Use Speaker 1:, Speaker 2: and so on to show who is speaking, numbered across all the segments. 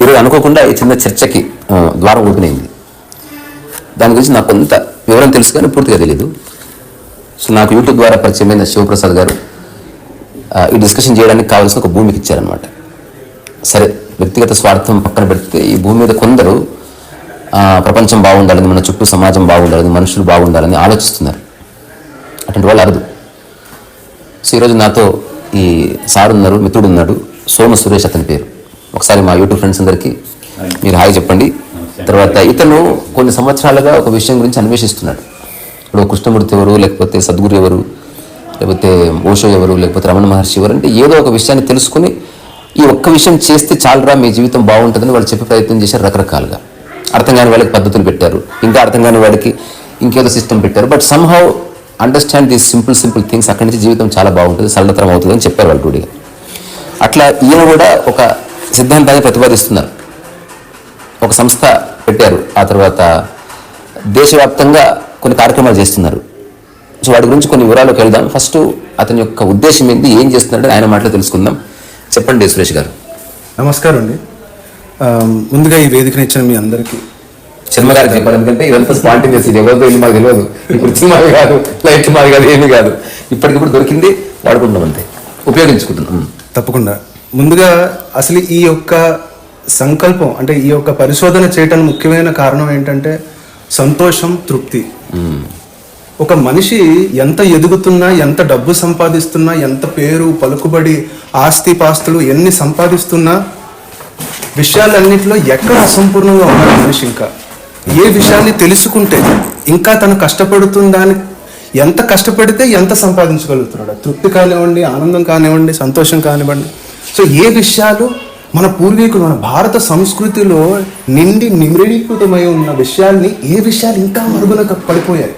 Speaker 1: ఈరోజు అనుకోకుండా ఈ చిన్న చర్చకి ద్వారం ఓపెన్ అయింది. దాని గురించి నాకు కొంత వివరం తెలుసు కానీ పూర్తిగా తెలియదు. సో నాకు యూట్యూబ్ ద్వారా పరిచయమైన శివప్రసాద్ గారు ఈ డిస్కషన్ చేయడానికి కావాల్సిన ఒక భూమికి ఇచ్చారనమాట. సరే, వ్యక్తిగత స్వార్థం పక్కన పెడితే ఈ భూమి మీద కొందరు ప్రపంచం బాగుండాలని, మన చుట్టూ సమాజం బాగుండాలని, మనుషులు బాగుండాలని ఆలోచిస్తున్నారు. అటువంటి వాళ్ళు అరుదు. సో ఈరోజు నాతో ఈ సార్ ఉన్నారు, మిత్రుడు ఉన్నాడు, సోమ సురేష్ అతని పేరు. ఒకసారి మా యూట్యూబ్ ఫ్రెండ్స్ అందరికీ మీరు హాయ్ చెప్పండి. తర్వాత ఇతను కొన్ని సంవత్సరాలుగా ఒక విషయం గురించి అన్వేషిస్తున్నాడు. ఇప్పుడు కృష్ణమూర్తి ఎవరు, లేకపోతే సద్గురు ఎవరు, లేకపోతే ఓషో ఎవరు, లేకపోతే రమణ మహర్షి ఎవరు అంటే ఏదో ఒక విషయాన్ని తెలుసుకుని ఈ ఒక్క విషయం చేస్తే చాలరా మీ జీవితం బాగుంటుందని వాళ్ళు చెప్పే ప్రయత్నం చేశారు. రకరకాలుగా అర్థం కాని వాళ్ళకి పద్ధతులు పెట్టారు, ఇంకా అర్థం కాని వాడికి ఇంకేదో సిస్టమ్ పెట్టారు. But somehow understand these simple things, అక్కడి నుంచి జీవితం చాలా బాగుంటుంది, సరళతరం అవుతుంది అని చెప్పారు వాళ్ళు టూడిగా. అట్లా ఈయన కూడా ఒక సిద్ధాంతాన్ని ప్రతిపాదిస్తున్నారు. ఒక సంస్థ పెట్టారు, ఆ తర్వాత దేశవ్యాప్తంగా కొన్ని కార్యక్రమాలు చేస్తున్నారు. సో వాటి గురించి కొన్ని వివరాలకు వెళ్దాం. ఫస్ట్ అతని యొక్క ఉద్దేశం ఏంటి, ఏం చేస్తున్నాడని ఆయన మాటలో తెలుసుకుందాం. చెప్పండి సురేష్ గారు.
Speaker 2: నమస్కారం అండి. ముందుగా ఈ వేదికను ఇచ్చిన మీ అందరికీ
Speaker 1: శర్మ గారు చెప్పారు. ఎందుకంటే ఇదంతా స్పాంటేనియస్, ఇది ఎవరితో ఇది మాకు తెలియదు. ఇప్పుడు సినిమాది కాదు, లైట్ మాది కాదు, ఏమీ కాదు, ఇప్పటికిప్పుడు దొరికింది వాడుకుంటున్నాం అంతే, ఉపయోగించుకుంటున్నాం.
Speaker 2: తప్పకుండా. ముందుగా అసలు ఈ యొక్క సంకల్పం అంటే ఈ యొక్క పరిశోధన చేయటానికి ముఖ్యమైన కారణం ఏంటంటే సంతోషం, తృప్తి. ఒక మనిషి ఎంత ఎదుగుతున్నా, ఎంత డబ్బు సంపాదిస్తున్నా, ఎంత పేరు, పలుకుబడి, ఆస్తి పాస్తులు ఎన్ని సంపాదిస్తున్నా విషయాలన్నింటిలో ఎక్కడ అసంపూర్ణంగా ఉన్నాడు మనిషి. ఇంకా ఏ విషయాన్ని తెలుసుకుంటే ఇంకా తను కష్టపడుతుందాని, ఎంత కష్టపడితే ఎంత సంపాదించగలుగుతున్నాడు, తృప్తి కానివ్వండి, ఆనందం కానివ్వండి, సంతోషం కానివ్వండి. సో ఏ విషయాలు మన పూర్వీకులు, మన భారత సంస్కృతిలో నిండి నిమ్రీకృతమై ఉన్న విషయాల్ని, ఏ విషయాలు ఇంకా మరుగున పడిపోయాయి.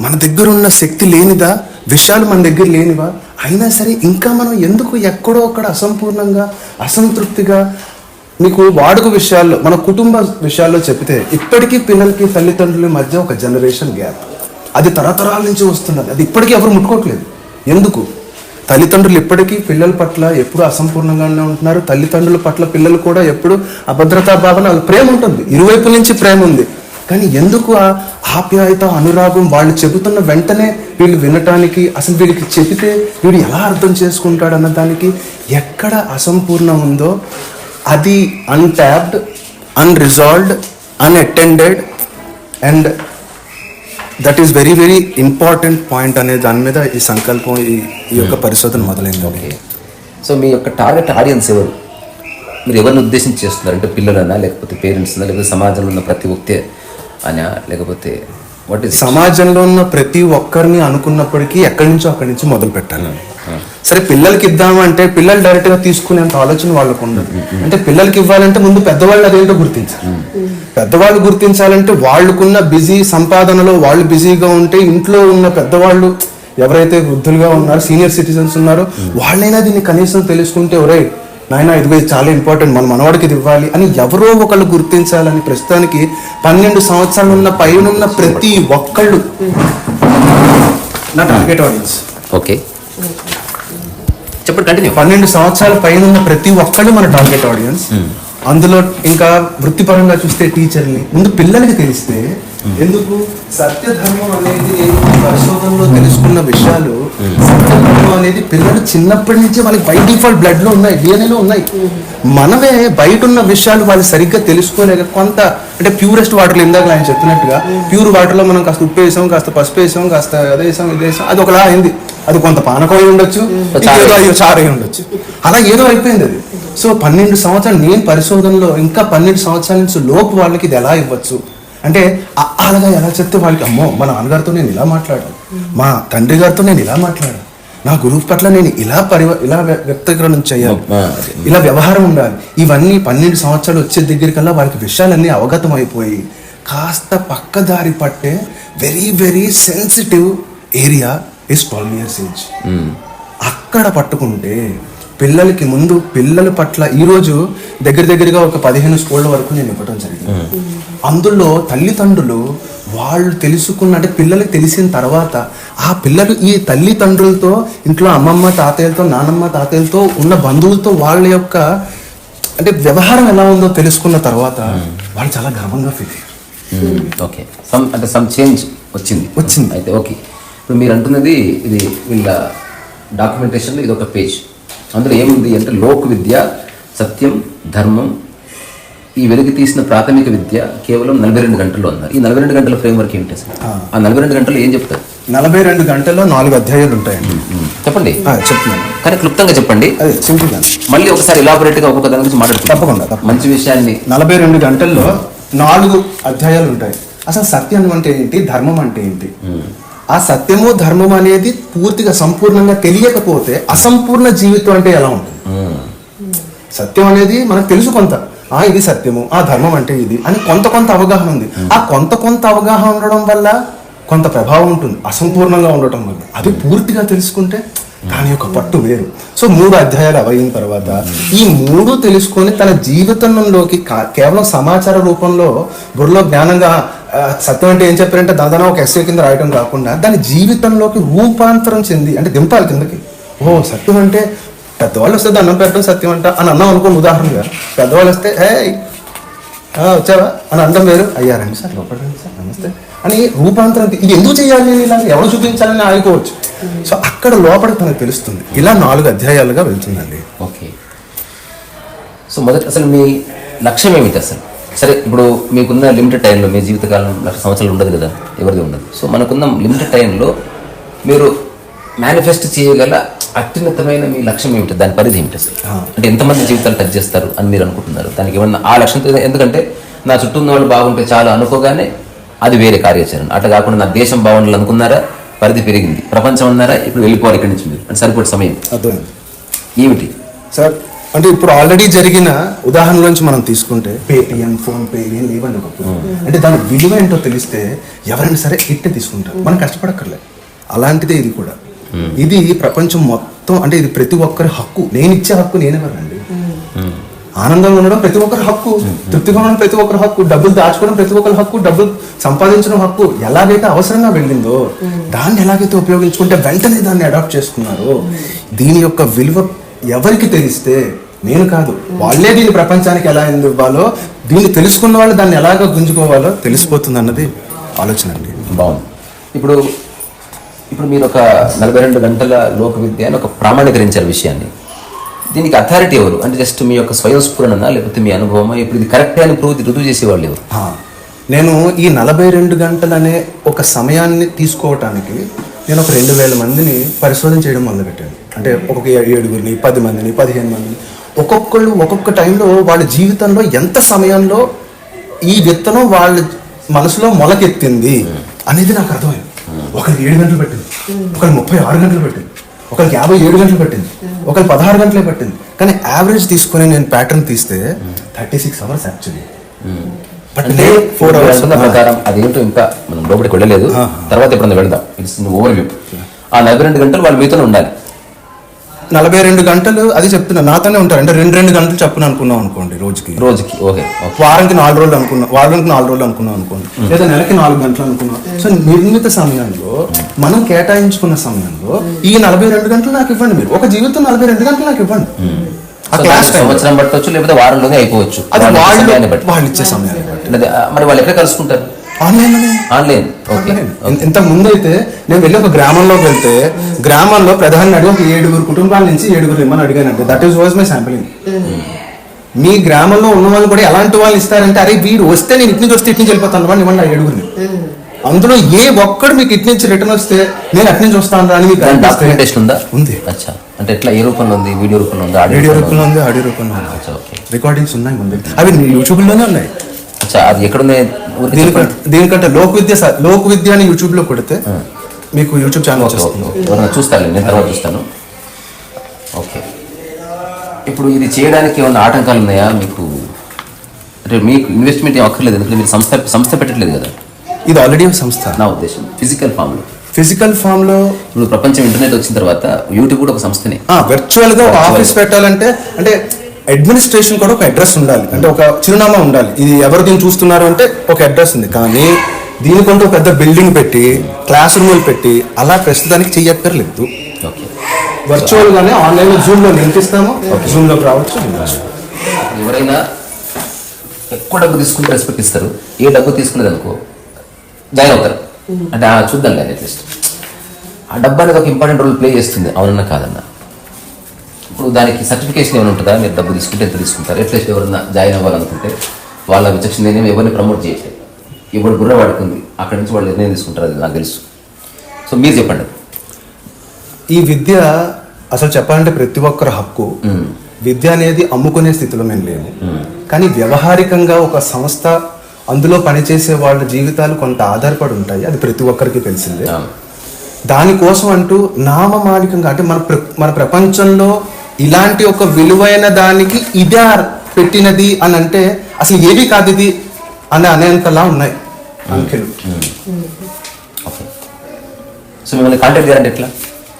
Speaker 2: మన దగ్గర ఉన్న శక్తి లేనిదా, విషయాలు మన దగ్గర లేనివా, అయినా సరే ఇంకా మనం ఎందుకు ఎక్కడో అక్కడ అసంపూర్ణంగా, అసంతృప్తిగా. మీకు వాడుక విషయాల్లో, మన కుటుంబ విషయాల్లో చెప్తే ఇప్పటికీ పిల్లలకి తల్లిదండ్రుల మధ్య ఒక జనరేషన్ గ్యాప్, అది తరతరాల నుంచి వస్తున్నది. అది ఇప్పటికీ ఎవరు ముట్టుకోవట్లేదు. ఎందుకు? తల్లిదండ్రులు ఇప్పటికీ పిల్లల పట్ల ఎప్పుడు అసంపూర్ణంగానే ఉంటున్నారు. తల్లిదండ్రుల పట్ల పిల్లలు కూడా ఎప్పుడు అభద్రతా భావన, ప్రేమ ఉంటుంది, ఇరువైపు నుంచి ప్రేమ ఉంది. కానీ ఎందుకు ఆ ఆప్యాయత, అనురాగం వాళ్ళు చెబుతున్న వెంటనే వీళ్ళు వినటానికి, అసలు వీడికి చెబితే వీడు ఎలా అర్థం చేసుకుంటాడు అన్న దానికి ఎక్కడ అసంపూర్ణం ఉందో అది untapped, unresolved, unattended, and that is very very important point అనే దాని మీద ఈ సంకల్పం, ఈ యొక్క పరిశోధన మొదలైంది.
Speaker 1: ఓకే. సో మీ యొక్క టార్గెట్ ఆడియన్స్ ఎవరు? మీరు ఎవరిని ఉద్దేశించి చేస్తున్నారు? అంటే పిల్లలన్నా, లేకపోతే పేరెంట్స్నా, లేకపోతే సమాజంలో ఉన్న ప్రతి ఒక్కతే అనా, లేకపోతే వాట్ ఈస్?
Speaker 2: సమాజంలో ఉన్న ప్రతి ఒక్కరిని అనుకున్నప్పటికీ ఎక్కడి నుంచో అక్కడి నుంచి మొదలు పెట్టాలి. సరే, పిల్లలకి ఇద్దామంటే పిల్లలు డైరెక్ట్గా తీసుకునేంత ఆలోచన వాళ్ళకు ఉండదు. అంటే పిల్లలకి ఇవ్వాలంటే ముందు పెద్దవాళ్ళు అదేంటో గుర్తించాలి. పెద్దవాళ్ళు గుర్తించాలంటే వాళ్ళకున్న బిజీ సంపాదనలో వాళ్ళు బిజీగా ఉంటే, ఇంట్లో ఉన్న పెద్దవాళ్ళు ఎవరైతే వృద్ధులుగా ఉన్నారో, సీనియర్ సిటిజన్స్ ఉన్నారో, వాళ్ళైనా దీన్ని కనీసం తెలుసుకుంటే, ఒరే నాయన ఇదిగో ఇది చాలా ఇంపార్టెంట్, మన మనవాడికి ఇది ఇవ్వాలి అని ఎవరో ఒకళ్ళు గుర్తించాలని ప్రస్తుతానికి 12 సంవత్సరాలు ఉన్న పైన ప్రతి ఒక్కళ్ళు నా టార్గెట్ ఆడియన్స్.
Speaker 1: ఓకే, చెప్పండి, కంటిన్యూ.
Speaker 2: 12 సంవత్సరాల పైన ఉన్న ప్రతి ఒక్కళ్ళు మన టార్గెట్ ఆడియన్స్. అందులో ఇంకా వృత్తిపరంగా చూస్తే టీచర్ని, ముందు పిల్లలకి తెలిస్తే, ఎందుకు సత్యధర్మం అనేది పరిశోధనలో తెలుసుకున్న విషయాలు, సత్యధర్మం అనేది పిల్లలు చిన్నప్పటి నుంచి వాళ్ళకి బై డిఫాల్ట్ బ్లడ్ లో ఉన్నాయి, డిఎన్ఏలో ఉన్నాయి. మనమే బయట ఉన్న విషయాలు వాళ్ళు సరిగ్గా తెలుసుకోలేక కొంత, అంటే ప్యూరెస్ట్ వాటర్లో ఇందాక ఆయన చెప్పినట్టుగా ప్యూర్ వాటర్లో మనం కాస్త ఉప్పు వేసాం, కాస్త పసుపు వేసాం, కాస్త అదేసాం ఇదేసాం, అది ఒకలా అయింది. అది కొంత పానకం అయి ఉండొచ్చు, చారు అయి ఉండొచ్చు, అలా ఏదో అయిపోయింది అది. సో 12 సంవత్సరాలు నేను పరిశోధనలో ఇంకా 12 సంవత్సరాల నుంచి లోపు వాళ్ళకి ఇది ఎలా ఇవ్వచ్చు అంటే, అలాగా ఎలా చెప్తే వాళ్ళకి, అమ్మో మా నాన్నగారితో నేను ఇలా మాట్లాడాను, మా తండ్రి గారితో నేను ఇలా మాట్లాడాను, నా గురువు పట్ల నేను ఇలా వ్యక్తీకరణ చేయాలి, ఇలా వ్యవహారం ఉండాలి. ఇవన్నీ 12 సంవత్సరాలు వచ్చే దగ్గరికల్లా వాళ్ళకి విషయాలన్నీ అవగతం అయిపోయి కాస్త పక్కదారి పట్టే very very sensitive area is 12 years age. అక్కడ పట్టుకుంటే పిల్లలకి ముందు పిల్లల పట్ల ఈరోజు దగ్గరగా ఒక 15 స్కూళ్ళ వరకు నేను ఇవ్వడం జరిగింది. అందులో తల్లిదండ్రులు వాళ్ళు తెలుసుకున్న, అంటే పిల్లలకి తెలిసిన తర్వాత ఆ పిల్లలు ఈ తల్లిదండ్రులతో, ఇంట్లో అమ్మమ్మ తాతయ్యలతో, నానమ్మ తాతయ్యలతో ఉన్న బంధువులతో వాళ్ళ యొక్క అంటే వ్యవహారం ఎలా ఉందో తెలుసుకున్న తర్వాత వాళ్ళు చాలా గర్వంగా ఫీల్ అయ్యారు.
Speaker 1: ఓకే, అంటే సమ్ చేంజ్ వచ్చింది అయితే. ఓకే, ఇప్పుడు మీరు అంటున్నది ఇది వీళ్ళ డాక్యుమెంటేషన్లో ఇది ఒక పేజ్. అందులో ఏముంది అంటే లోక్ విద్య, సత్యం, ధర్మం, ఈ వెలుగు తీసిన ప్రాథమిక విద్య కేవలం 42 గంటల్లో అన్నారు. ఈ 42 గంటల ఫ్రేమ్వర్క్ ఏంటి అసలు? ఆ 42 గంటలు ఏం చెప్తారు?
Speaker 2: 42 గంటల్లో 4 అధ్యాయాలు ఉంటాయండి.
Speaker 1: చెప్పండి.
Speaker 2: చెప్తున్నాను,
Speaker 1: కానీ క్లుప్తంగా చెప్పండి.
Speaker 2: అదే సింపుల్గా.
Speaker 1: మళ్ళీ ఒకసారి ఎలాబొరేట్గా ఒక్కొక్క దాని గురించి మాట్లాడుతుంది.
Speaker 2: తప్పకుండా.
Speaker 1: మంచి విషయాన్ని.
Speaker 2: 42 గంటల్లో 4 అధ్యాయాలు ఉంటాయి. అసలు సత్యం అంటే ఏంటి, ధర్మం అంటే ఏంటి? ఆ సత్యము ధర్మం అనేది పూర్తిగా సంపూర్ణంగా తెలియకపోతే అసంపూర్ణ జీవితం అంటే ఎలా ఉంటుంది? సత్యం అనేది మనకు తెలుసు కొంత, ఇది సత్యము, ధర్మం అంటే ఇది అని కొంత అవగాహన ఉంది. ఆ కొంత అవగాహన ఉండడం వల్ల కొంత ప్రభావం ఉంటుంది, అసంపూర్ణంగా ఉండటం వల్ల. అది పూర్తిగా తెలుసుకుంటే దాని యొక్క పట్టు వేరు. సో 3 అధ్యాయాలు అయిన తర్వాత ఈ 3 తెలుసుకొని తన జీవితంలోకి కేవలం సమాచార రూపంలో బుర్రలో జ్ఞానంగా సత్యం అంటే ఏం చెప్పారంటే దాదాపు ఒక ఎస్ఏ కింద రాయడం కాకుండా దాని జీవితంలోకి రూపాంతరం చెంది అంటే దింపాలి కిందకి. సత్యం అంటే పెద్దవాళ్ళు వస్తే దండం పెట్టడం సత్యం అంట అని అన్నాం అనుకోండి. ఉదాహరణగా పెద్దవాళ్ళు వస్తే వచ్చావా అని అనడం వేరు, అయ్యారండి సార్ లోపడండి సార్ నమస్తే అని రూపాంతరం. ఇది ఎందుకు చేయాలి నేను ఇలా ఎవరు చూపించాలని ఆగిపోవచ్చు. సో అక్కడ లోపల తనకు తెలుస్తుంది. ఇలా 4 అధ్యాయాలుగా వెళ్తుందండి.
Speaker 1: ఓకే, సో మొదట అసలు మీ లక్ష్యం ఏమిటి అసలు? సరే, ఇప్పుడు మీకున్న లిమిటెడ్ టైంలో, మీ జీవితకాలం 1,00,000 సంవత్సరాలు ఉండదు కదా, ఎవరిది ఉండదు. సో మనకున్న లిమిటెడ్ టైంలో మీరు మేనిఫెస్ట్ చేయగల అత్యున్నతమైన మీ లక్ష్యం ఏమిటి? దాని పరిధి ఏమిటి అసలు? అంటే ఎంతమంది జీవితాలు టచ్ చేస్తారు అని మీరు అనుకుంటున్నారు? దానికి ఏమన్నా ఆ లక్ష్యంతో, ఎందుకంటే నా చుట్టూ ఉన్న వాళ్ళు బాగుంటే చాలు అనుకోగానే అది వేరే కార్యాచరణ. అట్లా కాకుండా నా దేశం బాగుండాలి అనుకున్నారా, పరిధి పెరిగింది, ప్రపంచం అన్నారా, ఇప్పుడు వెళ్ళిపోవాలి ఇక్కడి నుంచి మీరు అంటే సరిపోయే సమయం ఏమిటి
Speaker 2: సార్? అంటే ఇప్పుడు ఆల్రెడీ జరిగిన ఉదాహరణలోంచి మనం తీసుకుంటే పేటిఎం, ఫోన్పే ఏం లేవండి ఒకప్పుడు. అంటే దాని విలువ ఏంటో తెలిస్తే ఎవరైనా సరే ఇట్టే తీసుకుంటారు, మనం కష్టపడక్కర్లేదు. అలాంటిదే ఇది కూడా. ఇది ప్రపంచం మొత్తం, అంటే ఇది ప్రతి ఒక్కరి హక్కు. నేను ఇచ్చే హక్కు నేనెవరండి? ఆనందంగా ఉండడం ప్రతి ఒక్కరి హక్కు, తృప్తిగా ఉండడం ప్రతి ఒక్కరి హక్కు, డబ్బులు దాచుకోవడం ప్రతి ఒక్కరి హక్కు, డబ్బులు సంపాదించడం హక్కు. ఎలాగైతే అవసరంగా వెళ్ళిందో దాన్ని ఎలాగైతే ఉపయోగించుకుంటే వెంటనే దాన్ని అడాప్ట్ చేసుకున్నారో, దీని యొక్క విలువ ఎవరికి తెలిస్తే, నేను కాదు వాళ్ళే దీని ప్రపంచానికి ఎలా ఇవ్వాలో, దీన్ని తెలుసుకున్న వాళ్ళు దాన్ని ఎలాగ గుంజుకోవాలో తెలిసిపోతుంది అన్నది ఆలోచన అండి.
Speaker 1: బాగుంది. ఇప్పుడు మీరు ఒక 42 గంటల లోక విద్య అని ఒక ప్రామాణీకరించారు విషయాన్ని. దీనికి అథారిటీ ఎవరు? అంటే జస్ట్ మీ యొక్క స్వయం స్ఫురణ, లేకపోతే మీ అనుభవమా? ఇప్పుడు ఇది కరెక్టే అని రుజువు చేసేవాళ్ళు ఎవరు?
Speaker 2: నేను ఈ 42 గంటలు అనే ఒక సమయాన్ని తీసుకోవటానికి నేను ఒక 2,000 మందిని పరిశోధన చేయడం మొదలుపెట్టాను. అంటే ఒక్కొక్క 7గురిని, 10 మందిని, 15 మందిని, ఒక్కొక్కళ్ళు ఒక్కొక్క టైంలో వాళ్ళ జీవితంలో ఎంత సమయంలో ఈ విత్తనం వాళ్ళ మనసులో మొలకెత్తింది అనేది నాకు అర్థమైంది. ఒకరికి 7 గంటలు పెట్టింది, ఒకరికి 36 గంటలు పెట్టింది, ఒకరికి 57 గంటలు పెట్టింది, ఒకరికి 16 గంటలే పెట్టింది. కానీ యావరేజ్ తీసుకుని నేను ప్యాటర్న్ తీస్తే 36 అవర్స్ యాక్చువల్లీ.
Speaker 1: ప్రకారం అదేంటో ఇంకా మనం లోపలికి వెళ్ళలేదు, తర్వాత ఎప్పుడన్నా వెళ్దాం. It's overview. ఆ 42 గంటలు వాళ్ళ మీతోనే ఉండాలి.
Speaker 2: 42 గంటలు అది చెప్తున్నా నాతోనే ఉంటారు. అంటే 2 గంటలు చెప్పును అనుకున్నాం అనుకోండి రోజుకి.
Speaker 1: ఓకే,
Speaker 2: వారానికి 4 రోజులు అనుకున్నాం, వారానికి 4 రోజులు అనుకున్నాం అనుకోండి, లేదా నెలకి 4 గంటలు అనుకున్నాం. సో నిర్మిత సమయంలో మనం కేటాయించుకున్న సమయంలో ఈ 42 గంటలు నాకు ఇవ్వండి. మీరు ఒక జీవితం 42 గంటలు నాకు ఇవ్వండి.
Speaker 1: సంవత్సరం పట్టవచ్చు, లేకపోతే వారంలోనే అయిపోవచ్చు.
Speaker 2: అది వాళ్ళు ఇచ్చే సమయాన్ని బట్టి.
Speaker 1: మరి వాళ్ళు ఎక్కడ కలుసుకుంటారు? ఆన్లైన్.
Speaker 2: ఇంత ముందు అయితే నేను వెళ్ళి ఒక గ్రామంలోకి వెళ్తే గ్రామంలో ప్రధాని అడిగి ఒక 7 కుటుంబాల నుంచి 7 ఇమ్మని అడిగానంటే that is was my sampling. మీ గ్రామంలో ఉన్న వాళ్ళు కూడా ఎలాంటి వాళ్ళు ఇస్తారంటే, అరే వీడు వస్తే నేను ఇటు నుంచి వస్తే ఇటు నుంచి వెళ్ళిపోతాను వాళ్ళు ఇవ్వండి 7గురిని. అందులో ఏ ఒక్కడు మీకు ఇటు నుంచి రిటర్న్ వస్తే నేను అటు నుంచి వస్తాను అని మీకు
Speaker 1: డాక్యుమెంటేషన్ ఉందా?
Speaker 2: ఉంది.
Speaker 1: అచ్చా, అంటే ఎట్లా, ఏ రూపంలో ఉంది? వీడియో రూపంలో ఉందా?
Speaker 2: వీడియో రూపంలో ఉంది, ఆడియో రూపంలో ఉంది, రికార్డింగ్స్ ఉన్నాయి ముందు. అవి యూట్యూబ్లోనే ఉన్నాయి.
Speaker 1: అది ఎక్కడున్నాయి?
Speaker 2: దీనికంటే లోక్ విద్య అని యూట్యూబ్ లో కొడితే మీకు యూట్యూబ్ ఛానల్
Speaker 1: చూస్తాను, నేను తర్వాత చూస్తాను. ఓకే, ఇప్పుడు ఇది చేయడానికి ఏమన్నా ఆటంకాలు ఉన్నాయా మీకు? అంటే మీకు ఇన్వెస్ట్మెంట్ ఏం అక్కర్లేదు, ఎందుకంటే మీరు సంస్థ పెట్టట్లేదు కదా.
Speaker 2: ఇది ఆల్రెడీ సంస్థ.
Speaker 1: నా ఉద్దేశం ఫిజికల్
Speaker 2: ఫామ్ లో
Speaker 1: ఇప్పుడు ప్రపంచం ఇంటర్నెట్ వచ్చిన తర్వాత యూట్యూబ్ కూడా ఒక సంస్థనే.
Speaker 2: వర్చువల్ గా ఆఫీస్ పెట్టాలంటే అంటే అడ్మినిస్ట్రేషన్ కూడా ఒక అడ్రస్ ఉండాలి, అంటే ఒక చిరునామా ఉండాలి. ఇది ఎవరు దీన్ని చూస్తున్నారు అంటే ఒక అడ్రస్ ఉంది. కానీ దీనికంటూ ఒక పెద్ద బిల్డింగ్ పెట్టి క్లాస్ రూమ్లు పెట్టి అలా ప్రస్తుతానికి చెయ్యక్కర్లేదు. వర్చువల్ గానే ఆన్లైన్ లో జూమ్ లో నింపిస్తాము, జూమ్ లోకి రావచ్చు.
Speaker 1: ఎవరైనా ఎక్కువ డబ్బు తీసుకుంటే రెస్పెక్ట్ ఇస్తారు, ఏ డబ్బు తీసుకునేది అనుకో జాయిన్ అవుతారు. అంటే చూద్దాం కానీ అట్లీస్ట్ ఆ డబ్బు అనేది ఒక ఇంపార్టెంట్ రోల్ ప్లే చేస్తుంది, అవునన్నా కాదన్నా. ఇప్పుడు దానికి సర్టిఫికేషన్ ఏమైనా ఉంటుందా, మీరు డబ్బు తీసుకుంటే ఎంత తీసుకుంటారు? అట్లీస్ట్ ఎవరన్నా జాయిన్ అవ్వాలనుకుంటే వాళ్ళ విచక్షణ నేను ఎవరిని ప్రమోట్ చేయట్లేదు, ఎవరు గుర్ర వాడుకుంది అక్కడి నుంచి వాళ్ళు నిర్ణయం తీసుకుంటారు, అది నాకు తెలుసు. సో మీరు చెప్పండి.
Speaker 2: ఈ విద్య అసలు చెప్పాలంటే ప్రతి ఒక్కరి హక్కు. విద్య అనేది అమ్ముకునే స్థితిలో మేము లేము. కానీ వ్యవహారికంగా ఒక సంస్థ, అందులో పనిచేసే వాళ్ళ జీవితాలు కొంత ఆధారపడి ఉంటాయి, అది ప్రతి ఒక్కరికి తెలిసిందే. దానికోసం అంటూ నామమాలికంగా అంటే మన ప్రపంచంలో ఇలాంటి ఒక విలువైన దానికి ఇదే పెట్టినది అని అంటే అసలు ఏది కాదు ఇది అని అనేంతలా ఉన్నాయి అంకెలు.
Speaker 1: సో మిమ్మల్ని కాంటాక్ట్ చేయాలంటే ఎట్లా?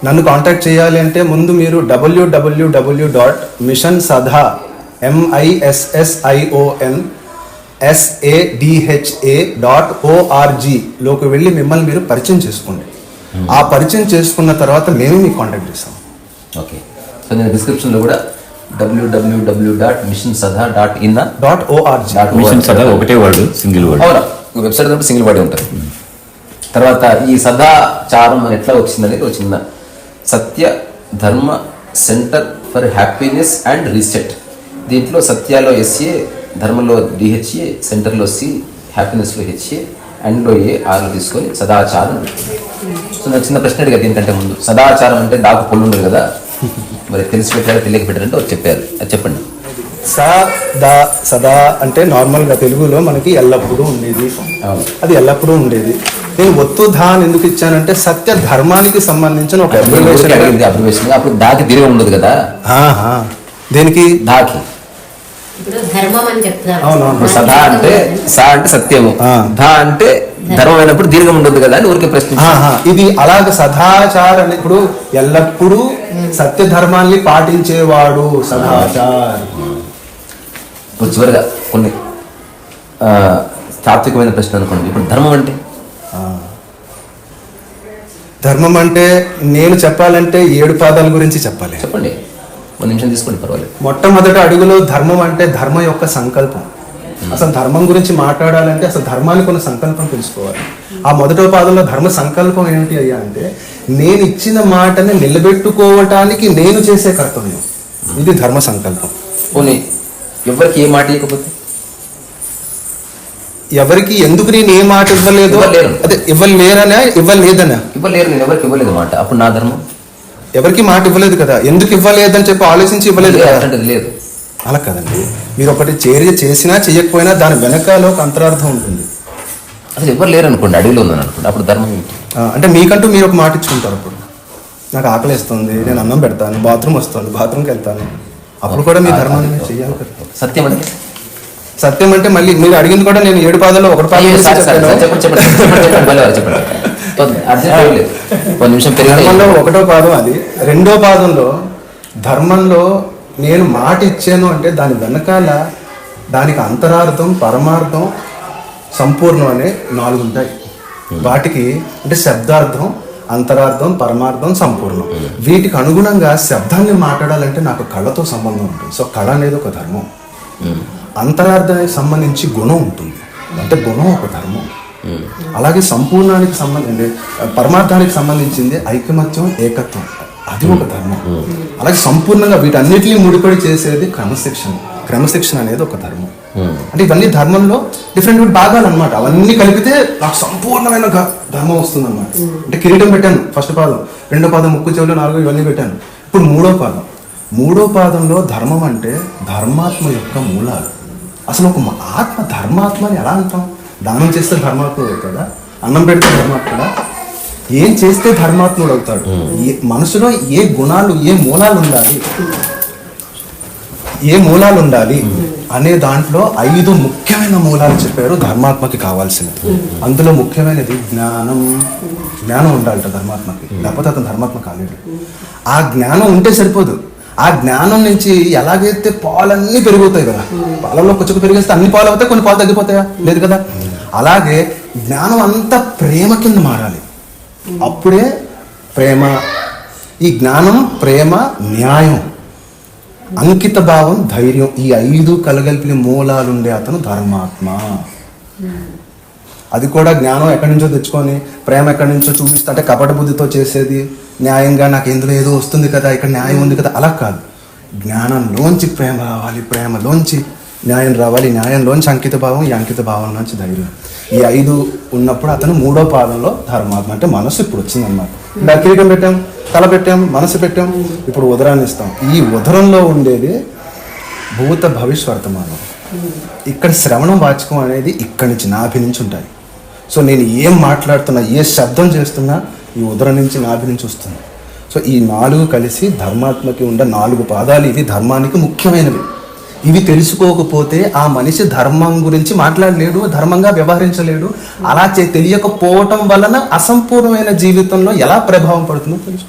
Speaker 2: నన్ను కాంటాక్ట్ చేయాలి అంటే ముందు మీరు www.missionsadha MISSIONSADHA.org లోకి వెళ్ళి మిమ్మల్ని మీరు పరిచయం చేసుకోండి. ఆ పరిచయం చేసుకున్న తర్వాత మేమే మీకు కాంటాక్ట్ చేస్తాం.
Speaker 1: ఓకే. సో నేను డిస్క్రిప్షన్లో కూడా www.missionsadha.in.org
Speaker 3: మిషన్ సదా ఒకటే వర్డ్, సింగిల్ వర్డ్.
Speaker 1: అవునా, వెబ్సైట్ తప్ప సింగిల్ వర్డ్ ఉంటుంది. తర్వాత ఈ సదాచారం అని ఎట్లా వచ్చిందనేది ఒక చిన్న సత్య ధర్మ centre for happiness and reset. దీంట్లో సత్యాలో SA, ధర్మంలో DHA, సెంటర్లో C, హ్యాపీనెస్లో HA, అండ్లో A, ఆర్లో తీసుకొని సదాచారం. సో నాకు చిన్న ప్రశ్న అడిగా దీనికంటే ముందు, సదాచారం అంటే దాకు పొల్లు ఉండదు కదా, మరి తెలిసి పెట్టారా తెలియక పెట్టారంటే ఒకటి చెప్పారు, అది చెప్పండి.
Speaker 2: సదా అంటే నార్మల్గా తెలుగులో మనకి ఎల్లప్పుడూ ఉండేది, అది ఎల్లప్పుడూ ఉండేది. నేను ఒత్తు ధా అని ఎందుకు ఇచ్చానంటే సత్య ధర్మానికి సంబంధించిన ఒక
Speaker 1: అబ్రివేషన్. అప్పుడు దాకి దీర్ఘం ఉండదు కదా,
Speaker 2: దేనికి
Speaker 1: దాకి సదా అంటే సా అంటే సత్యము, ధా అంటే ధర్మం అయినప్పుడు దీర్ఘం ఉండదు కదా అని ఊరికే ప్రశ్న.
Speaker 2: ఇది అలాగే సదాచార్ అని, ఇప్పుడు ఎల్లప్పుడూ సత్య ధర్మాన్ని పాటించేవాడు సదాచార్.
Speaker 1: ఇప్పుడు చివరిగా కొన్ని తాత్వికమైన ప్రశ్న అనుకోండి. ఇప్పుడు ధర్మం అంటే
Speaker 2: ధర్మం అంటే నేను చెప్పాలంటే 7 పాదాల గురించి చెప్పాలి.
Speaker 1: చెప్పండి, 1 నిమిషం తీసుకోండి పర్వాలేదు.
Speaker 2: మొట్టమొదటి అడుగులో ధర్మం అంటే ధర్మం యొక్క సంకల్పం. అసలు ధర్మం గురించి మాట్లాడాలంటే అసలు ధర్మానికి ఉన్న సంకల్పం తెలుసుకోవాలి. ఆ మొదటో పాదంలో ధర్మ సంకల్పం ఏమిటి అయ్యా అంటే నేను ఇచ్చిన మాటని నిలబెట్టుకోవటానికి నేను చేసే కర్తవ్యం, ఇది ధర్మ సంకల్పం.
Speaker 1: పోనీ ఎవరికి ఏ మాట ఇవ్వకపోతే,
Speaker 2: ఎవరికి ఎందుకు నేను ఏ మాట ఇవ్వలేదు, అదే ఇవ్వలేదనా ఇవ్వలేదనా
Speaker 1: ఇవ్వలేరు, నేను ఎవరికి ఇవ్వలేదు మాట, అప్పుడు నా ధర్మం.
Speaker 2: ఎవరికి మాట ఇవ్వలేదు కదా, ఎందుకు ఇవ్వలేదని చెప్పి ఆలోచించి ఇవ్వలేదు కదా,
Speaker 1: లేదు
Speaker 2: అలా కదండి. మీరు ఒకటి చర్య చేసినా చేయకపోయినా దాని వెనకాల ఒక అంతరార్థం ఉంటుంది.
Speaker 1: అసలు ఎవరు లేరు అనుకోండి, అడవిలో ఉందని అనుకోండి, అప్పుడు ధర్మం ఏంటి?
Speaker 2: అంటే మీకంటూ మీరు ఒక మాట ఇచ్చుకుంటారు. అప్పుడు నాకు ఆకలి వేస్తుంది, నేను అన్నం పెడతాను, బాత్రూమ్ వస్తుంది, బాత్రూమ్కి వెళ్తాను, అప్పుడు కూడా మీ ధర్మాన్ని మీరు చెయ్యాలి కదా.
Speaker 1: సత్యం అంటే
Speaker 2: సత్యం అంటే మళ్ళీ మీరు అడిగింది కూడా నేను 7 పాదాల్లో 1 పాదం ధర్మంలో 1వ పాదం అది. 2వ పాదంలో ధర్మంలో నేను మాట ఇచ్చాను అంటే దాని వెనకాల దానికి అంతరార్థం, పరమార్థం, సంపూర్ణం అనే 4 ఉంటాయి. వాటికి అంటే శబ్దార్థం, అంతరార్థం, పరమార్థం, సంపూర్ణం. వీటికి అనుగుణంగా శబ్దాన్ని మాట్లాడాలంటే నాకు కళతో సంబంధం ఉంటుంది. సో కళ అనేది ఒక ధర్మం. అంతరార్థానికి సంబంధించి గుణం ఉంటుంది, అంటే గుణం ఒక ధర్మం. అలాగే సంపూర్ణానికి సంబంధించి పరమార్థానికి సంబంధించింది ఐకమత్యం, ఏకత్వం, అది ఒక ధర్మం. అలాగే సంపూర్ణంగా వీటన్నిటిని ముడిపడి చేసేది క్రమశిక్షణ అనేది ఒక ధర్మం. అంటే ఇవన్నీ ధర్మంలో డిఫరెంట్ భాగాలు అనమాట. అవన్నీ కలిపితే నాకు సంపూర్ణమైన ధర్మం వస్తుంది అనమాట. అంటే కిరీటం పెట్టాను ఫస్ట్ పాదం, 2వ పాదం ముక్కు, చెవులు, 4 ఇవన్నీ పెట్టాను. ఇప్పుడు 3వ పాదం. 3వ పాదంలో ధర్మం అంటే ధర్మాత్మ యొక్క మూలాలు. అసలు ఒక ఆత్మ ధర్మాత్మ అని ఎలా అంటాం? దానం చేస్తే ధర్మాత్ముడు అవుతాడా? అన్నం పెడితే ధర్మాత్ముడా? ఏం చేస్తే ధర్మాత్ముడు అవుతాడు? మనసులో ఏ గుణాలు, ఏ మూలాలు ఉండాలి అనే దాంట్లో 5 ముఖ్యమైన మూలాలు చెప్పారు ధర్మాత్మకి కావాల్సినవి. అందులో ముఖ్యమైనది జ్ఞానం ఉండాలట ధర్మాత్మకి, లేకపోతే అతను ధర్మాత్మ కాలేడు. ఆ జ్ఞానం ఉంటే సరిపోదు. ఆ జ్ఞానం నుంచి ఎలాగైతే పాలన్నీ పెరుగుతాయి కదా, పాలలో కొంచెం పెరిగేస్తే అన్ని పాలు అవుతాయి, కొన్ని పాలు తగ్గిపోతాయా? లేదు కదా. అలాగే జ్ఞానం అంతా ప్రేమ కింద మారాలి, అప్పుడే ప్రేమ. ఈ జ్ఞానం, ప్రేమ, న్యాయం అంకిత భావం, ధైర్యం, ఈ 5 కలగలిపిన మూలాలుండే అతను ధర్మాత్మ. అది కూడా జ్ఞానం ఎక్కడి నుంచో తెచ్చుకొని, ప్రేమ ఎక్కడి నుంచో చూపిస్తా అంటే కపట బుద్ధితో చేసేది, న్యాయంగా నాకు ఇందులో ఏదో వస్తుంది కదా, ఇక్కడ న్యాయం ఉంది కదా, అలా కాదు. జ్ఞానంలోంచి ప్రేమ రావాలి, ప్రేమలోంచి న్యాయం రావాలి, న్యాయంలోంచి అంకిత భావం, ఈ అంకిత భావంలోంచి ధైర్యం. ఈ 5 ఉన్నప్పుడు అతను 3వ పాదంలో ధర్మాత్మ. అంటే మనసు ఇప్పుడు వచ్చిందన్నమాట. కిరీటం పెట్టాం, తల పెట్టాం, మనసు పెట్టాం, ఇప్పుడు ఉదరాన్ని ఇస్తాం. ఈ ఉదరంలో ఉండేది భూత భవిష్యవర్తమానం. ఇక్కడ శ్రవణం వాచకం అనేది ఇక్కడి నుంచి, నాభి నుంచి ఉంటాయి. సో నేను ఏం మాట్లాడుతున్నా, ఏ శబ్దం చేస్తున్నా ఈ ఉదరం నుంచి, నాభి నుంచి వస్తుంది. సో ఈ 4 కలిసి ధర్మాత్మకి ఉండే 4 పాదాలు. ఇవి ధర్మానికి ముఖ్యమైనవి. ఇవి తెలుసుకోకపోతే ఆ మనిషి ధర్మం గురించి మాట్లాడలేడు, ధర్మంగా వ్యవహరించలేడు. అలా తెలియకపోవటం వలన అసంపూర్ణమైన జీవితంలో ఎలా ప్రభావం పడుతుందో తెలుసు.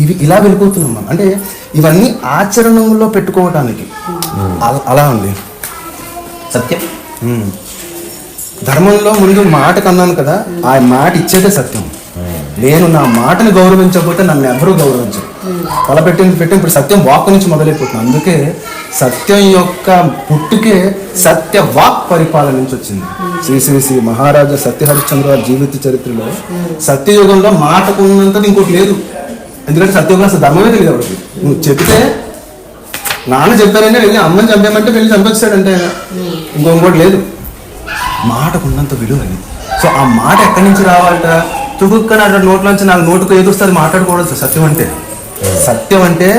Speaker 2: ఇవి ఇలా వెళ్ళిపోతున్నాం మనం. అంటే ఇవన్నీ ఆచరణలో పెట్టుకోవటానికి అలా ఉంది
Speaker 1: సత్యం.
Speaker 2: ధర్మంలో ముందు మాట కన్నాను కదా, ఆ మాట ఇచ్చేదే సత్యం. నేను నా మాటను గౌరవించకపోతే నన్ను ఎవరూ గౌరవించరు. తల పెట్టింది ఇప్పుడు సత్యం వాక్ నుంచి మొదలైపోతుంది. అందుకే సత్యం యొక్క పుట్టుకే సత్య వాక్ పరిపాలన నుంచి వచ్చింది. శ్రీ మహారాజా సత్యహరిశ్చంద్ర గారి జీవిత చరిత్రలో సత్యయుగంలో మాటకు ఉన్నంత ఇంకోటి లేదు. ఎందుకంటే సత్యయుగంలో అసలు ధర్మమే తెలియదు ఎవరికి. నువ్వు చెప్తే నాన్న చెప్పారంటే వెళ్ళి అమ్మని చంపామంటే వెళ్ళి చంపేస్తాడంటే ఇంకోటి లేదు. మాటకున్నంత విలువ అది. సో ఆ మాట ఎక్కడి నుంచి రావాలట? తుడుక్కన నోట్లోంచి నాకు నోటుకు ఏదొస్తుంది మాట్లాడకూడదు. సత్యం అంటే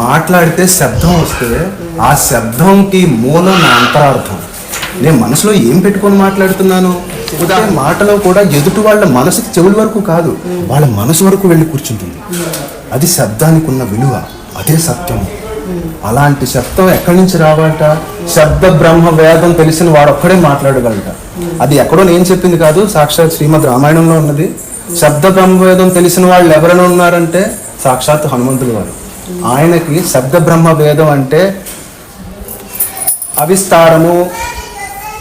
Speaker 2: మాట్లాడితే శబ్దం వస్తే ఆ శబ్దంకి మూలం నా అంతరార్థం. నేను మనసులో ఏం పెట్టుకొని మాట్లాడుతున్నాను. మాటలో కూడా ఎదుటి వాళ్ళ మనసుకి చెవుల వరకు కాదు, వాళ్ళ మనసు వరకు వెళ్ళి కూర్చుంటుంది. అది శబ్దానికి ఉన్న విలువ, అదే సత్యం. అలాంటి శబ్దం ఎక్కడి నుంచి రావాలట? శబ్ద బ్రహ్మ వేదం తెలిసిన వాడు ఒక్కడే మాట్లాడగలట. అది ఎక్కడో నేను చెప్పింది కాదు, సాక్షాత్ శ్రీమద్ రామాయణంలో ఉన్నది. శబ్ద బ్రహ్మ వేదం తెలిసిన వాళ్ళు ఎవరైనా ఉన్నారంటే సాక్షాత్ హనుమంతుడు వారు. ఆయనకి శబ్ద బ్రహ్మ వేదం అంటే అవిస్తారము,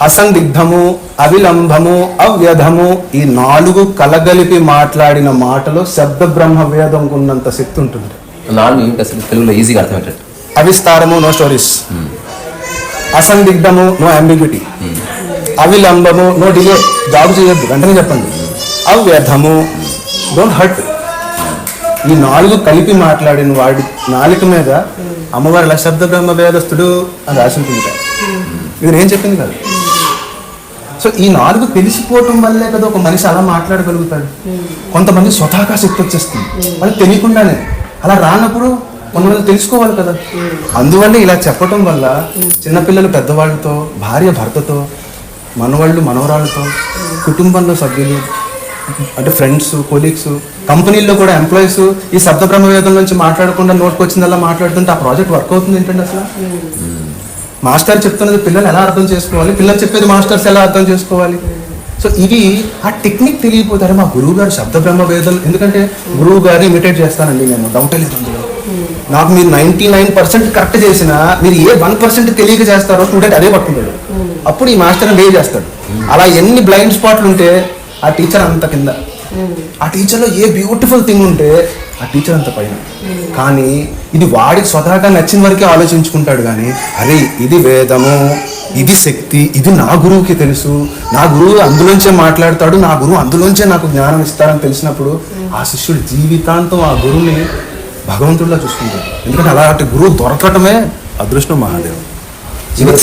Speaker 2: అసందిగ్ధము, అవిలంబము, అవ్యధము, ఈ 4 కలగలిపి మాట్లాడిన మాటలో శబ్ద బ్రహ్మ వేదం ఉన్నంత శక్తి ఉంటుంది.
Speaker 1: 4 ఏంటి అసలు తెలుగులో ఈజీగా అర్థమయ్యేటట్టు?
Speaker 2: అవిస్తారము, నో స్టోరీస్. అసందిగ్ధము, నో అంబిగ్యూటీ. అవిలంబము, నో డిలే, జాబ్ చేయొద్దు, వెంటనే చెప్పండి. అవ్యధము, డోంట్ హర్ట్. ఈ 4 కలిపి మాట్లాడిన వాడి నాలిక మీద అమ్మవారి ఇలా శబ్ద బ్రహ్మ వేదస్తుడు అని రాసి ఉంటుంది. ఇది నేను చెప్పింది కాదు. సో ఈ 4 తెలిసిపోవటం వల్లే కదా ఒక మనిషి అలా మాట్లాడగలుగుతాడు. కొంతమంది స్వతహాగా శక్తి వచ్చేస్తుంది, వాళ్ళకి తెలియకుండానే. అలా రానప్పుడు కొంతమంది తెలుసుకోవాలి కదా. అందువల్ల ఇలా చెప్పటం వల్ల చిన్నపిల్లలు పెద్దవాళ్ళతో, భార్య భర్తతో, మనవాళ్ళు మనవరాళ్ళతో, కుటుంబంలో సభ్యులు అంటే ఫ్రెండ్స్, కొలీగ్స్, కంపెనీల్లో కూడా ఎంప్లాయీస్ ఈ శబ్ద బ్రహ్మవేదం నుంచి మాట్లాడకుండా నోట్కి వచ్చిందల్లా మాట్లాడుతుంటే ఆ ప్రాజెక్ట్ వర్క్ అవుతుంది ఏంటంటే అసలు. మాస్టర్ చెప్తున్నది పిల్లలు ఎలా అర్థం చేసుకోవాలి, పిల్లలు చెప్పేది మాస్టర్స్ ఎలా అర్థం చేసుకోవాలి. సో ఇవి ఆ టెక్నిక్ తెలియపోతారు. మా గురువు గారు శబ్ద బ్రహ్మ వేదం, ఎందుకంటే గురువు గారిని ఇమిటేట్ చేస్తానండి నేను, డౌటే లేదు అందులో. నాకు మీరు 99% కరెక్ట్ చేసినా మీరు ఏ 1% తెలియక చేస్తారో స్టూడెంట్ అదే పట్టుకుంటాడు. అప్పుడు ఈ మాస్టర్ వే చేస్తాడు. అలా ఎన్ని బ్లైండ్ స్పాట్లు ఉంటే ఆ టీచర్ అంత కింద, ఆ టీచర్లో ఏ బ్యూటిఫుల్ థింగ్ ఉంటే ఆ టీచర్ అంత పైన. కానీ ఇది వాడికి స్వతహాగా నచ్చిన వరకే ఆలోచించుకుంటాడు. కానీ అరే ఇది వేదము, ఇది శక్తి, ఇది నా గురువుకి తెలుసు, నా గురువు అందులోంచే మాట్లాడతాడు, నా గురువు అందులోంచే నాకు జ్ఞానం ఇస్తారని తెలిసినప్పుడు ఆ శిష్యుడు జీవితాంతం ఆ గురువుని భగవంతుడిలా చూసుకుంటాడు. ఎందుకంటే అలాంటి గురువు దొరకటమే అదృష్టం మహాదేవ్.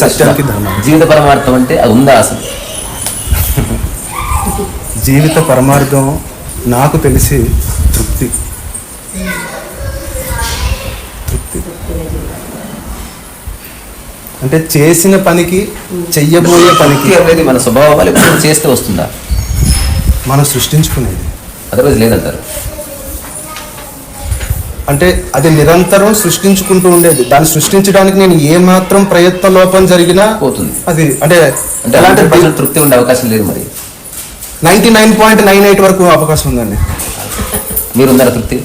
Speaker 2: సత్యానికి ధర్మం.
Speaker 1: జీవిత పరమార్థం అంటే అది ఉందా అసలు?
Speaker 2: జీవిత పరమార్థం నాకు తెలిసి తృప్తి. అంటే చేసిన పనికి, చెయ్యబోయే పనికి
Speaker 1: అనేది మన స్వభావాలు చేస్తే వస్తుందా?
Speaker 2: మనం సృష్టించుకునేది,
Speaker 1: అదర్వైజ్ లేదంటారు.
Speaker 2: అంటే అది నిరంతరం సృష్టించుకుంటూ ఉండేది. దాన్ని సృష్టించడానికి నేను ఏమాత్రం ప్రయత్న లోపం జరిగినా
Speaker 1: పోతుంది
Speaker 2: అది. అంటే
Speaker 1: ఎలాంటి తృప్తి ఉండే అవకాశం లేదు. మరి
Speaker 2: 99.98 వరకు అవకాశం ఉందండి.
Speaker 1: మీరున్నారా తృప్తి?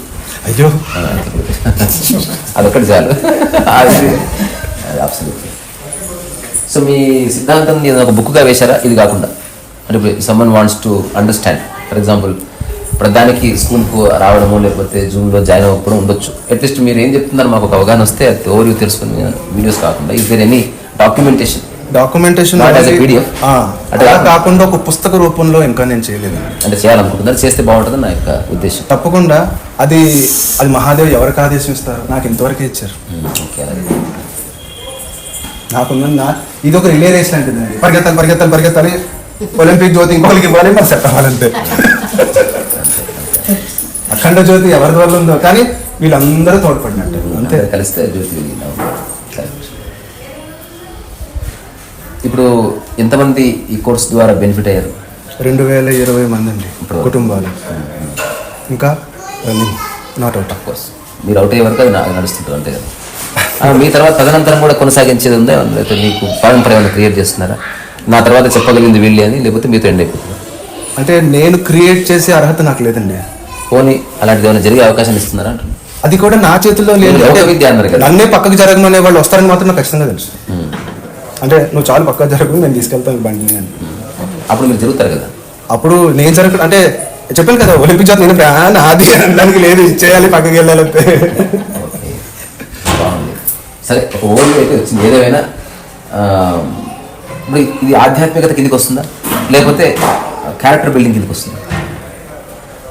Speaker 2: అయ్యో
Speaker 1: అదొక్కటి చాలు. అబ్సల్యూట్లీ. సో మీ సిద్ధాంతం నేను ఒక బుక్గా వేశారా ఇది కాకుండా? అంటే someone wants to understand, for example ప్రధానికి స్కూల్కు రావడము లేకపోతే జూమ్లో జాయిన్ అవ్వకపోవడం ఉండొచ్చు. అట్లీస్ట్ మీరు ఏం చెప్తున్నారు మాకు ఒక అవగాహన వస్తే అది ఓవర్ తెలుసుకుని వీడియోస్ కాకుండా is there any documentation Not as a PDF?
Speaker 2: అలా కాకుండా ఒక పుస్తక రూపంలో ఇంకా నేను చేయలేదు.
Speaker 1: అంటే చేయాలనుకుంటున్నారు, చేస్తే బాగుంటుంది నా యొక్క ఉద్దేశం.
Speaker 2: తప్పకుండా అది మహాదేవ్ ఎవరికి ఆదేశం ఇస్తారు, నాకు ఇంతవరకే ఇచ్చారు.
Speaker 1: ఓకే, అలాగే
Speaker 2: నాకుందా ఇది ఒక రిలే రేస్ లాంటిది. పరిగెత్తాలి ఒలింపిక్ జ్యోతి ఇంకొకరికి ఇవ్వాలి, మరి సెట్ అవ్వాలంతే. అఖండ జ్యోతి ఎవరి వల్ల ఉందో కానీ వీళ్ళందరూ తోడ్పడినట్టు అంతే.
Speaker 1: కలిస్తే జ్యోతి. ఇప్పుడు ఎంతమంది ఈ కోర్స్ ద్వారా బెనిఫిట్ అయ్యారు?
Speaker 2: 2020 మంది అండి కుటుంబాలు. ఇంకా నాట్ అవుట్.
Speaker 1: ఆఫ్ కోర్స్ మీరు అవుట్ అయ్యే వరకు అది నడుస్తుంటారు అంతే కదా. మీ తర్వాత తదనంతరం కూడా కొనసాగించేది ఉందా, లేకపోతే మీకు పారంపర్యాన్ని క్రియేట్ చేస్తున్నారా? నా తర్వాత చెప్పగలిగింది వీళ్ళే అని, లేకపోతే మీతో ఎండ్ అయిపోతుంది?
Speaker 2: అంటే నేను క్రియేట్ చేసే అర్హత నాకు లేదండి.
Speaker 1: పోనీ అలాంటిది ఏమైనా జరిగే అవకాశం ఇస్తున్నారా అంటున్నా?
Speaker 2: అది కూడా నా చేతుల్లో లేదు.
Speaker 1: విద్య అన్నారు కదా,
Speaker 2: నన్నే పక్కకు జరగమనే వాళ్ళు వస్తారని మాత్రం నాకు ఖచ్చితంగా తెలుసు. అంటే నువ్వు చాలు పక్కకు జరగదు, నేను తీసుకెళ్తాను బండి అని.
Speaker 1: అప్పుడు మీరు జరుగుతారు కదా. అప్పుడు
Speaker 2: నేను జరగ అంటే చెప్పాను కదా ఒలింపిక్ జాతి నేను నాది అనడానికి లేదు, ఇచ్చేయాలి పక్కకి వెళ్ళాలంటే.
Speaker 1: బాగుంది. సరే, ఒక ఓల్డ్ అయితే వచ్చింది. ఏదేమైనా ఇప్పుడు ఇది ఆధ్యాత్మికత కిందకి వస్తుందా, లేకపోతే క్యారెక్టర్ బిల్డింగ్ కిందకి వస్తుందా?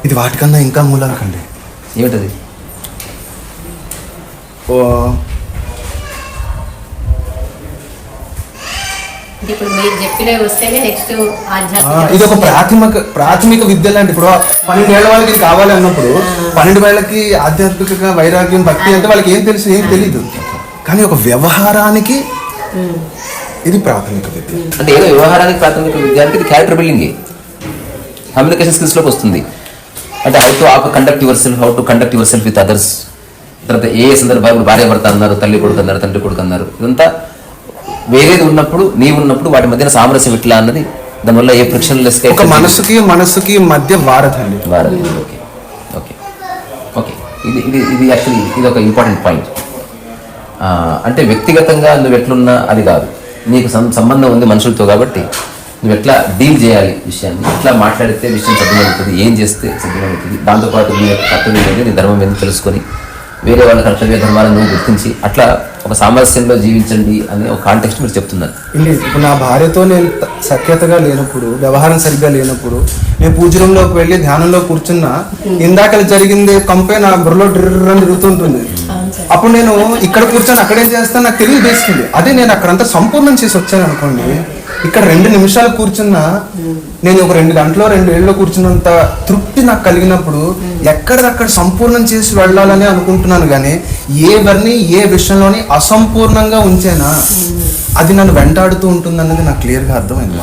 Speaker 2: ఇది వాటికన్నా ఇంకా మూలాలకండి.
Speaker 1: ఏమిటది?
Speaker 2: ఇది ఒక ప్రాథమిక విద్య లాంటి. ఇప్పుడు 12 ఏళ్ల వాళ్ళకి కావాలి అన్నప్పుడు 12 ఏళ్ళకి ఆధ్యాత్మిక వైరాగ్యం భక్తి అంటే వాళ్ళకి ఏం తెలుసు, ఏం తెలీదు. కానీ ఒక వ్యవహారానికి ఇది ప్రాథమిక విద్య.
Speaker 1: అంటే ఏదో వ్యవహారానికి ప్రాథమిక విద్య అంటే ఇది క్యారెక్టర్ బిల్డింగ్, కమ్యూనికేషన్ స్కిల్స్లోకి వస్తుంది. అంటే how to conduct your self with others. తర్వాత ఏ సందర్భాలు భార్య భర్త అన్నారు, తల్లి కొడుకు అన్నారు, తండ్రి కొడుకు అన్నారు, ఇదంతా వేరేది ఉన్నప్పుడు, నీవు ఉన్నప్పుడు వాటి మధ్యన సామరస్యం ఎట్లా అన్నది, దానివల్ల ఏ ఫ్రిక్షన్ లెస్
Speaker 2: ఒక మనసుకి మధ్య వారధి.
Speaker 1: Okay okay okay. ఇది యాక్చువల్లీ ఇది ఒక ఇంపార్టెంట్ పాయింట్. అంటే వ్యక్తిగతంగా నువ్వు ఎట్లున్నా అది కాదు, నీకు సంబంధం ఉంది మనుషులతో, కాబట్టి నువ్వు ఎట్లా డీల్ చేయాలి విషయాన్ని, ఎట్లా మాట్లాడితే విషయం సద్దుమవుతుంది, ఏం చేస్తే సద్దుమవుతుంది, దాంతోపాటు నీ యొక్క కర్తవ్యం ఏంటి, నీ ధర్మం ఏంటి తెలుసుకొని వేరే వాళ్ళ కర్తవ్య ధర్మాలను గుర్తించి అట్లా ఒక సామరస్యంలో జీవించండి అనే ఒక కాంటెక్స్ట్ మీరు చెప్తున్నారు.
Speaker 2: ఇప్పుడు నా భార్యతో నేను సఖ్యతగా లేనప్పుడు, వ్యవహారం సరిగ్గా లేనప్పుడు, నేను పూజ రూమ్లోకి వెళ్ళి ధ్యానంలో కూర్చున్నా ఇందాక జరిగింది కంపే నా బుర్రలో డ్రిర్రని తిరుగుతుంటుంది. అప్పుడు నేను ఇక్కడ కూర్చొని అక్కడేం చేస్తాను నాకు తెలియదు బేసికలీ. అదే నేను అక్కడంతా సంపూర్ణం చేసి వచ్చాను అనుకోండి, ఇక్కడ 2 నిమిషాలు కూర్చున్నా నేను ఒక 2 గంటలో 2 ఏళ్ళలో కూర్చున్నంత తృప్తి నాకు కలిగినప్పుడు ఎక్కడిదక్కడ సంపూర్ణం చేసి వెళ్ళాలని అనుకుంటున్నాను. కానీ ఏ విషయంలోని అసంపూర్ణంగా ఉంచేనా అది నన్ను వెంటాడుతూ ఉంటుంది అన్నది నాకు క్లియర్గా అర్థమైంది.